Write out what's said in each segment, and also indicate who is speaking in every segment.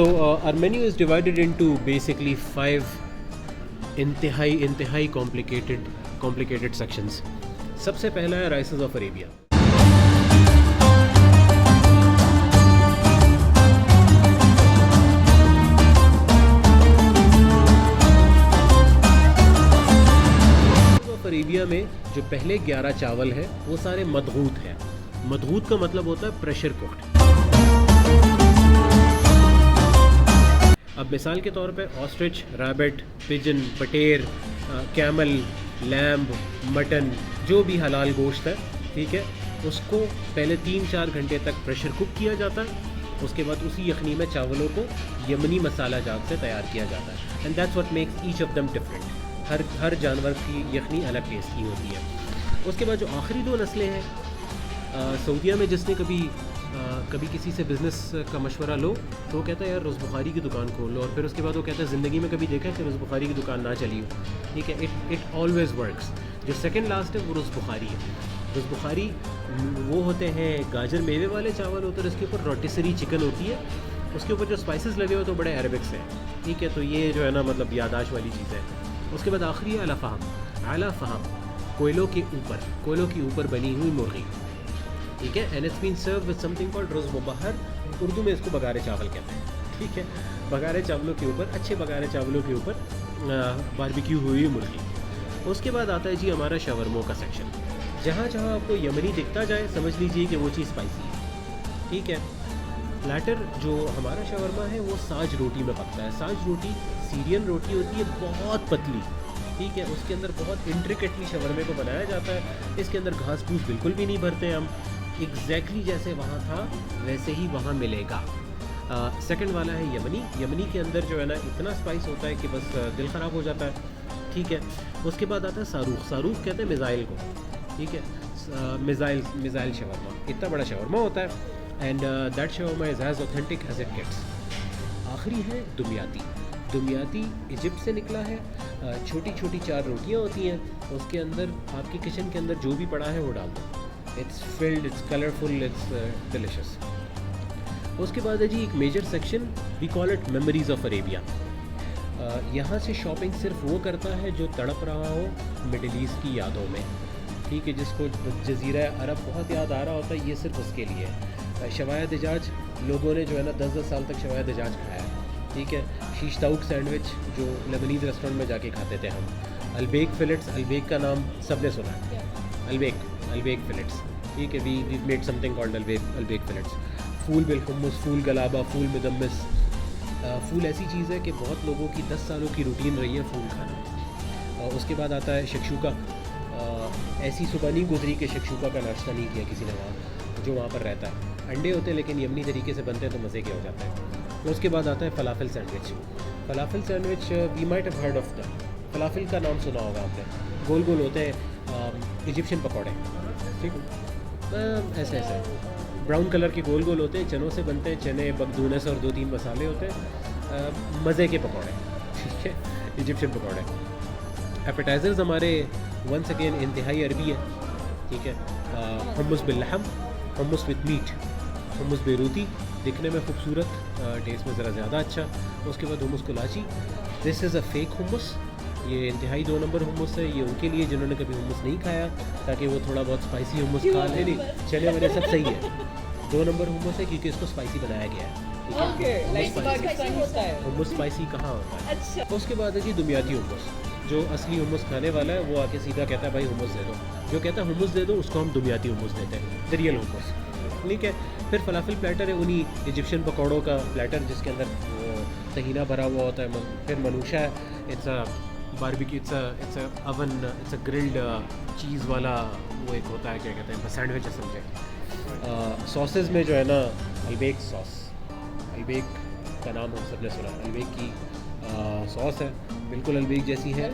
Speaker 1: So our menu is divided into basically 5 इंतहाई complicated sections. सबसे पहला है राइसेस ऑफ अरेबिया. अरेबिया में जो पहले 11 चावल हैं वो सारे मदगूत हैं. मदगूत का मतलब होता है प्रेशर कुक्ड. अब मिसाल के तौर पे ऑस्ट्रिच, रैबिट, पिजन, पटेर, कैमल, लैम्ब, मटन, जो भी हलाल गोश्त है, ठीक है, उसको पहले 3-4 घंटे तक प्रेशर कुक किया जाता है. उसके बाद उसी यखनी में चावलों को यमनी मसाला जात से तैयार किया जाता है. And that's what makes each of them different. हर जानवर की यखनी अलग टेस्ट की होती है. उसके बाद जो आखिरी 2 नस्लें हैं, सऊदीया में जिसने कभी किसी से बिज़नेस का मशवरा लो तो वो कहता है यार रोज़ बुखारी की दुकान खोल लो, और फिर उसके बाद वो कहता है ज़िंदगी में कभी देखा है कि रोज़ बुखारी की दुकान ना चली हो. ठीक है, इट ऑलवेज़ वर्क्स. जो सेकंड लास्ट है वो रोज़ बुखारी है. रोज़ बुखारी वो होते हैं गाजर मेवे वाले चावल होते हैं, उसके ऊपर रोटिसरी चिकन होती है, उसके ऊपर जो स्पाइसेस लगे हुए तो बड़े अरबिक्स हैं. ठीक है, तो ये जो है ना मतलब यादाश्त वाली चीज़ है. उसके बाद आखिरी है आला फ़हम, कोयलों के ऊपर बनी हुई मुर्गी. ठीक है, and it's been served with something called रोज़ मुबहर. उर्दू में इसको बगारे चावल कहते हैं. ठीक है, बगारे चावलों के ऊपर, अच्छे बगारे चावलों के ऊपर बारबेक्यू हुई मुर्गी. उसके बाद आता है जी हमारा शवरमों का सेक्शन. जहाँ आपको यमनी दिखता जाए समझ लीजिए कि वो चीज़ स्पाइसी है. ठीक है, प्लेटर जो हमारा शवरमा है वो साज रोटी में पकता है. साज रोटी सीरियन रोटी होती है, बहुत पतली. ठीक है, उसके अंदर बहुत इंट्रिकेटली शवरमे को बनाया जाता है. इसके अंदर घास फूस बिल्कुल भी नहीं भरते हम. एग्जैक्टली जैसे वहाँ था वैसे ही वहाँ मिलेगा. सेकंड वाला है यमनी के अंदर जो है ना इतना स्पाइस होता है कि बस दिल ख़राब हो जाता है. ठीक है, उसके बाद आता है सारूख कहते हैं मिज़ाइल को. ठीक है, मिज़ाइल शवरमा, इतना बड़ा शवरमा होता है. And that shawarma is as authentic as it gets. आखिरी है दुमियाती इजिप्ट से निकला है. छोटी 4 रोटियाँ होती हैं, उसके अंदर आपके किचन के अंदर जो भी पड़ा है वो डाल दो. It's filled, it's colourful, it's delicious. उसके बाद है जी एक major section, we call it memories of Arabia. यहाँ से शॉपिंग सिर्फ वो करता है जो तड़प रहा हो मिडिल ईस्ट की यादों में. ठीक है, जिसको जज़ीरा अरब बहुत याद आ रहा होता है, ये सिर्फ उसके लिए है. शवाया दजाज लोगों ने जो है ना 10 साल तक शवाया दजाज खाया. ठीक है, शीश ताउक सैंडविच जो लेबनीज़ रेस्टोरेंट में जाके खाते थे हम. अलबेक फिलेट्स, अलबेक का नाम सबने सुना है. Albaik fillets. ठीक है, we made something called Albaik fillets. फूल बिल हुम्मुस, फूल गलाबा, फूल मुदम्मिस. फूल ऐसी चीज़ है कि बहुत लोगों की 10 सालों की रूटीन रही है फूल खाना. उसके बाद आता है शक्शूका. ऐसी सुबह नहीं गुजरी कि शक्शूका का नाश्ता नहीं किया किसी ने वहाँ जो वहाँ पर रहता है. अंडे होते हैं लेकिन यमनी तरीके से बनते हैं तो मज़े के हो जाते हैं. उसके बाद आता है falafel sandwich. We might have heard of the falafel का नाम सुना होगा आपने. गोल होते हैं इजिप्शियन पकौड़े. ठीक है, ऐसे ब्राउन कलर के गोल होते हैं, चनों से बनते हैं. चने, बकदूनस और 2-3 मसाले होते हैं. मज़े के पकौड़े. ठीक है, इजिप्शियन पकौड़े. एपेटाइज़र्स हमारे वंस अगेन इंतहाई अरबी है. ठीक है, हुम्मुस बिल्लहम, हुम्मुस विद मीट, हुम्मुस बेरूती, दिखने में खूबसूरत, टेस्ट में ज़रा ज़्यादा अच्छा. उसके बाद हुम्मुस कुलाची. This is a fake hummus. ये इंतहाई 2 नंबर हुम्मुस है. ये उनके लिए जिन्होंने कभी हुम्मुस नहीं खाया, ताकि वो थोड़ा बहुत स्पाइसी हुम्मुस खा ले. नहीं, चने वने सब सही है. 2 नंबर हुम्मुस है क्योंकि इसको स्पाइसी बनाया गया है. हुम्मुस स्पाइसी कहाँ होता है. अच्छा. उसके बाद है जी दुमियाती हुम्मुस. जो असली हुम्मुस खाने वाला है वो आके सीधा कहता है भाई हुम्मुस दे दो. जो कहता है हुम्मुस दे दो उसको हम दुमियाती हुम्मुस देते हैं, द रियल हुम्मुस. ठीक है, फिर फलाफल प्लेटर है उन्हीं इजिप्शियन पकौड़ों का प्लेटर जिसके अंदर तहीना भरा हुआ होता है. फिर मनूशा है, it's a barbecue, it's a oven, it's a grilled cheese वाला वो एक होता है, क्या कहते हैं, सैंडविच है समझे. सॉसेज में जो है ना अलबेक सॉस, अलबेक का नाम हम सब ने सुना. अलबेक की सॉस है, बिल्कुल अलबेक जैसी है.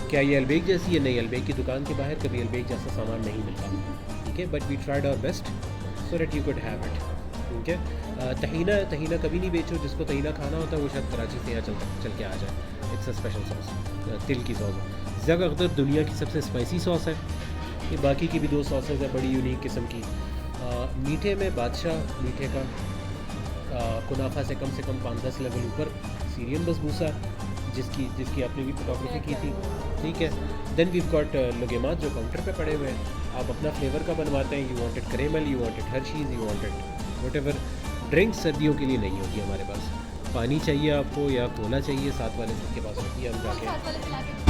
Speaker 1: क्या ये अलबेक जैसी है? नहीं, अलबेक की दुकान के बाहर कभी अलबेक जैसा सामान नहीं मिलता. ठीक है, but we tried our best so that you could have it. ठीक है, तहीना कभी नहीं बेचो. जिसको तहीना खाना होता है वो शायद कराची से यहाँ चल के आ जाए. इट्स अ स्पेशल सॉस, तिल की सॉस. ज़ग अख्तर दुनिया की सबसे स्पाइसी सॉस है. ये बाकी की भी 2 सॉसेज है बड़ी यूनिक किस्म की. मीठे में बादशाह मीठे का, कुनाफा से कम 5-10 लेवल ऊपर सीरियन बसबूसा, जिसकी आपने भी फोटोग्राफी की थी, ठीक है। देन वीव गॉट लुगेमात जो काउंटर पे पड़े हुए हैं, आप अपना फ्लेवर का बनवाते हैं, you wanted caramel, you wanted Hershey's, you wanted whatever. Drinks सर्दियों के लिए नहीं होती हमारे पास, पानी चाहिए आपको या कोला चाहिए, साथ वाले के पास होती है, हम जाके